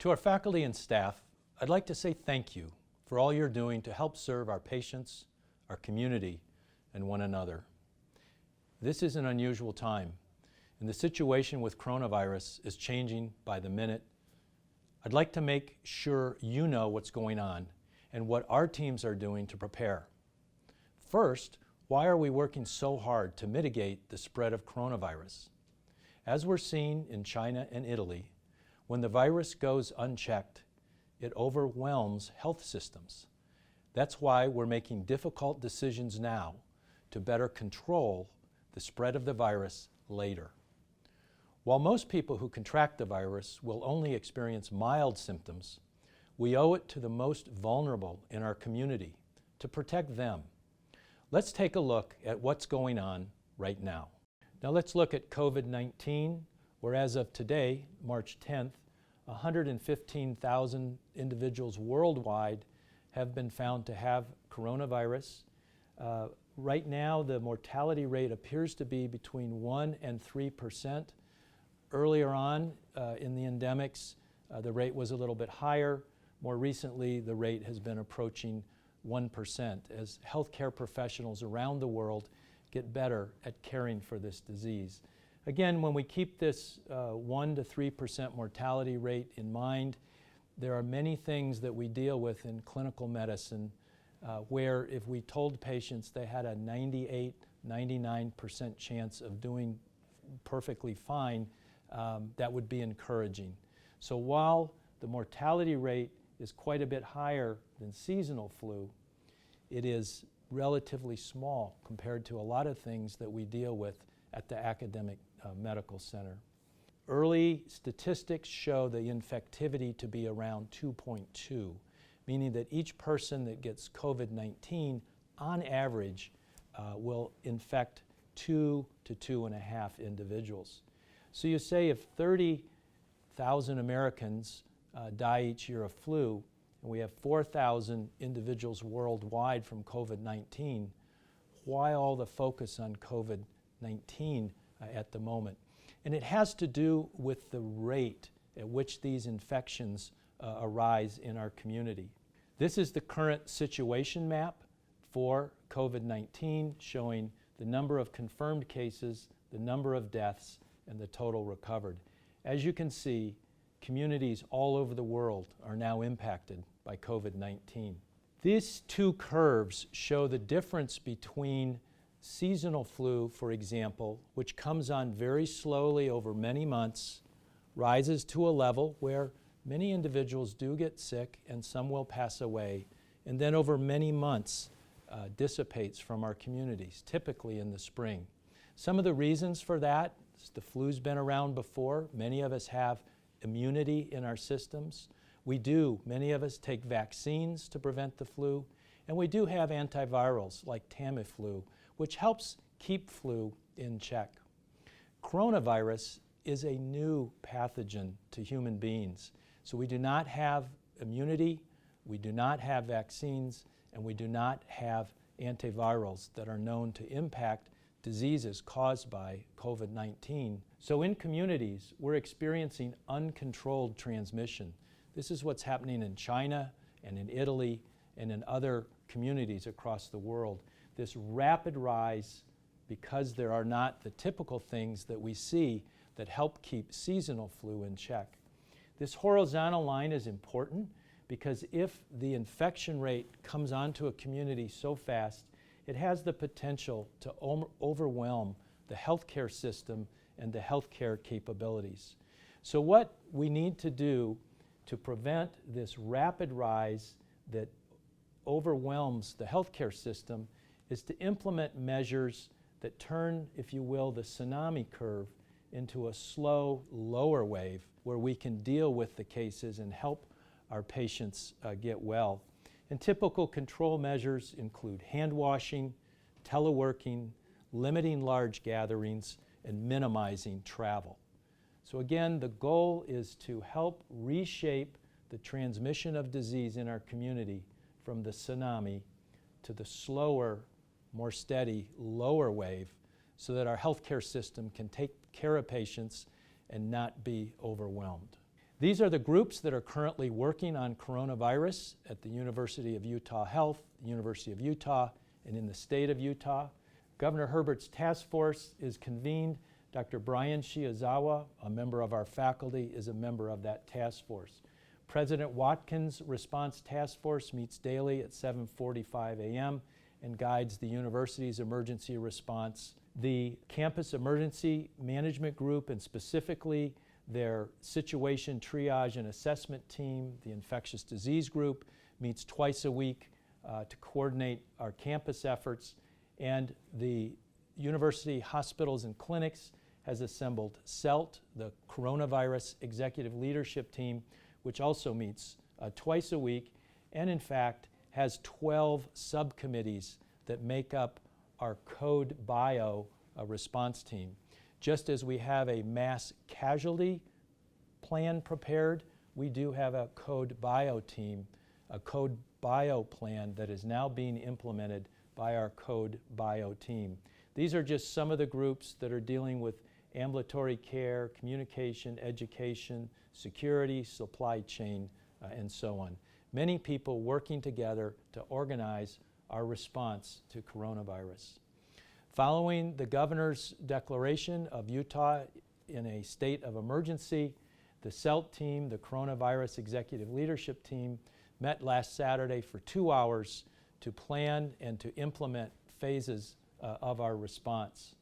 To our faculty and staff, I'd like to say thank you for all you're doing to help serve our patients, our community, and one another. This is an unusual time, and the situation with coronavirus is changing by the minute. I'd like to make sure you know what's going on and what our teams are doing to prepare. First, why are we working so hard to mitigate the spread of coronavirus? As we're seeing in China and Italy, when the virus goes unchecked, it overwhelms health systems. That's why we're making difficult decisions now to better control the spread of the virus later. While most people who contract the virus will only experience mild symptoms, we owe it to the most vulnerable in our community to protect them. Let's take a look at what's going on right now. Now let's look at COVID-19, where as of today, March 10th, 115,000 individuals worldwide have been found to have coronavirus. Right now, the mortality rate appears to be between 1% and 3%. Earlier on in the endemics, the rate was a little bit higher. More recently, the rate has been approaching 1% as healthcare professionals around the world get better at caring for this disease. Again, when we keep this 1 to 3% mortality rate in mind, there are many things that we deal with in clinical medicine where if we told patients they had a 98, 99% chance of doing perfectly fine, that would be encouraging. So while the mortality rate is quite a bit higher than seasonal flu, it is relatively small compared to a lot of things that we deal with at the academic medical center. Early statistics show the infectivity to be around 2.2, meaning that each person that gets COVID-19 on average will infect 2 to 2.5 individuals. So you say if 30,000 Americans die each year of flu, and we have 4,000 individuals worldwide from COVID-19, why all the focus on COVID-19 at the moment? And it has to do with the rate at which these infections arise in our community. This is the current situation map for COVID-19, showing the number of confirmed cases, the number of deaths, and the total recovered. As you can see, communities all over the world are now impacted by COVID-19. These two curves show the difference between seasonal flu, for example, which comes on very slowly over many months, rises to a level where many individuals do get sick and some will pass away, and then over many months dissipates from our communities, typically in the spring. Some of the reasons for that is the flu's been around before. Many of us have immunity in our systems. Many of us take vaccines to prevent the flu, and we do have antivirals like Tamiflu, which helps keep flu in check. Coronavirus is a new pathogen to human beings, so we do not have immunity, we do not have vaccines, and we do not have antivirals that are known to impact diseases caused by COVID-19. So in communities, we're experiencing uncontrolled transmission. This is what's happening in China and in Italy and in other communities across the world. This rapid rise, because there are not the typical things that we see that help keep seasonal flu in check. This horizontal line is important because if the infection rate comes onto a community so fast, it has the potential to overwhelm the healthcare system and the healthcare capabilities. So what we need to do to prevent this rapid rise that overwhelms the healthcare system is to implement measures that turn, if you will, the tsunami curve into a slow, lower wave where we can deal with the cases and help our patients get well. And typical control measures include hand washing, teleworking, limiting large gatherings, and minimizing travel. So again, the goal is to help reshape the transmission of disease in our community from the tsunami to the slower, more steady, lower wave so that our healthcare system can take care of patients and not be overwhelmed. These are the groups that are currently working on coronavirus at the University of Utah Health, the University of Utah, and in the state of Utah. Governor Herbert's task force is convened. Dr. Brian Shiozawa, a member of our faculty, is a member of that task force. President Watkins' response task force meets daily at 7:45 a.m. and guides the university's emergency response. The campus emergency management group, and specifically their situation triage and assessment team, the infectious disease group, meets twice a week to coordinate our campus efforts. And the university hospitals and clinics has assembled CELT, the Coronavirus Executive Leadership Team, which also meets twice a week, and in fact has 12 subcommittees that make up our Code Bio response team. Just as we have a mass casualty plan prepared, we do have a Code Bio team, a Code Bio plan that is now being implemented by our Code Bio team. These are just some of the groups that are dealing with ambulatory care, communication, education, security, supply chain, and so on. Many people working together to organize our response to coronavirus. Following the governor's declaration of Utah in a state of emergency, the CELT team, the Coronavirus Executive Leadership Team, met last Saturday for 2 hours to plan and to implement phases of our response.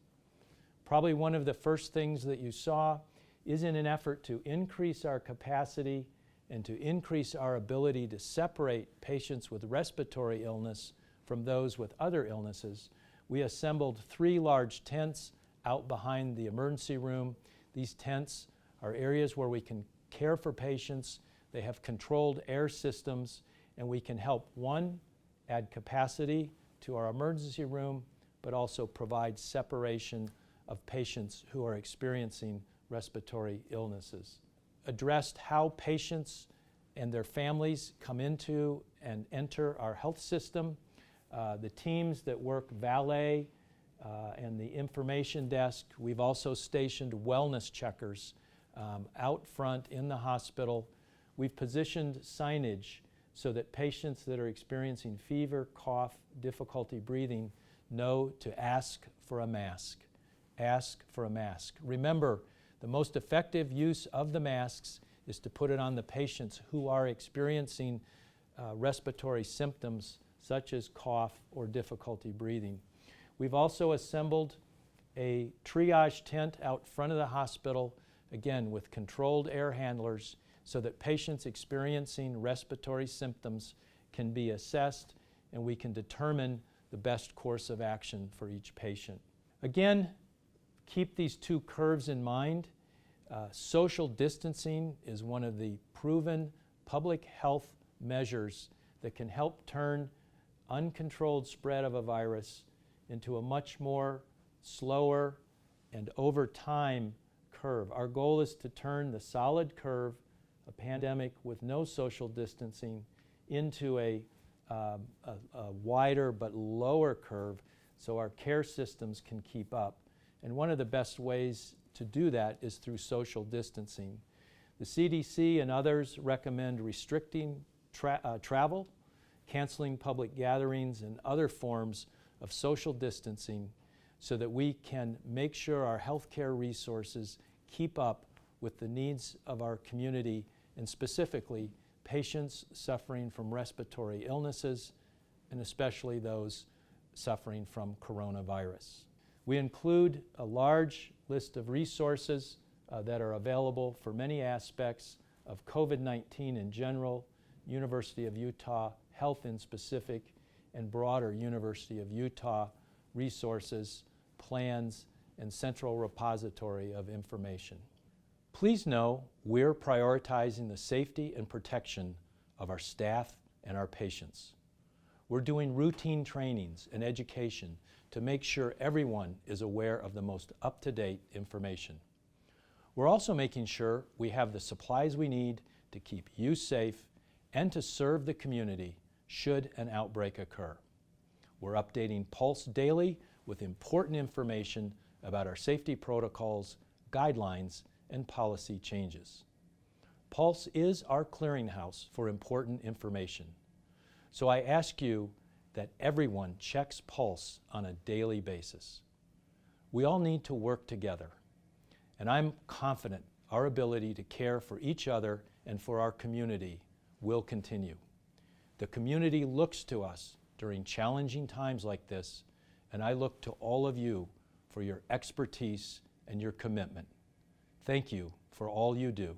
Probably one of the first things that you saw is in an effort to increase our capacity and to increase our ability to separate patients with respiratory illness from those with other illnesses. We assembled 3 large tents out behind the emergency room. These tents are areas where we can care for patients. They have controlled air systems, and we can help, one, add capacity to our emergency room, but also provide separation of patients who are experiencing respiratory illnesses. Addressed how patients and their families come into and enter our health system. The teams that work valet and the information desk. We've also stationed wellness checkers out front in the hospital. We've positioned signage so that patients that are experiencing fever, cough, difficulty breathing know to ask for a mask. Ask for a mask. Remember, the most effective use of the masks is to put it on the patients who are experiencing respiratory symptoms such as cough or difficulty breathing. We've also assembled a triage tent out front of the hospital, again with controlled air handlers, so that patients experiencing respiratory symptoms can be assessed and we can determine the best course of action for each patient. Again, keep these 2 curves in mind. Social distancing is one of the proven public health measures that can help turn uncontrolled spread of a virus into a much more slower and over time curve. Our goal is to turn the solid curve, a pandemic with no social distancing, into a wider but lower curve so our care systems can keep up. And one of the best ways to do that is through social distancing. The CDC and others recommend restricting travel, canceling public gatherings, and other forms of social distancing so that we can make sure our healthcare resources keep up with the needs of our community, and specifically patients suffering from respiratory illnesses, and especially those suffering from coronavirus. We include a large list of resources that are available for many aspects of COVID-19 in general, University of Utah Health in specific, and broader University of Utah resources, plans, and central repository of information. Please know we're prioritizing the safety and protection of our staff and our patients. We're doing routine trainings and education to make sure everyone is aware of the most up-to-date information. We're also making sure we have the supplies we need to keep you safe and to serve the community should an outbreak occur. We're updating Pulse daily with important information about our safety protocols, guidelines, and policy changes. Pulse is our clearinghouse for important information. So I ask you that everyone checks Pulse on a daily basis. We all need to work together, and I'm confident our ability to care for each other and for our community will continue. The community looks to us during challenging times like this, and I look to all of you for your expertise and your commitment. Thank you for all you do.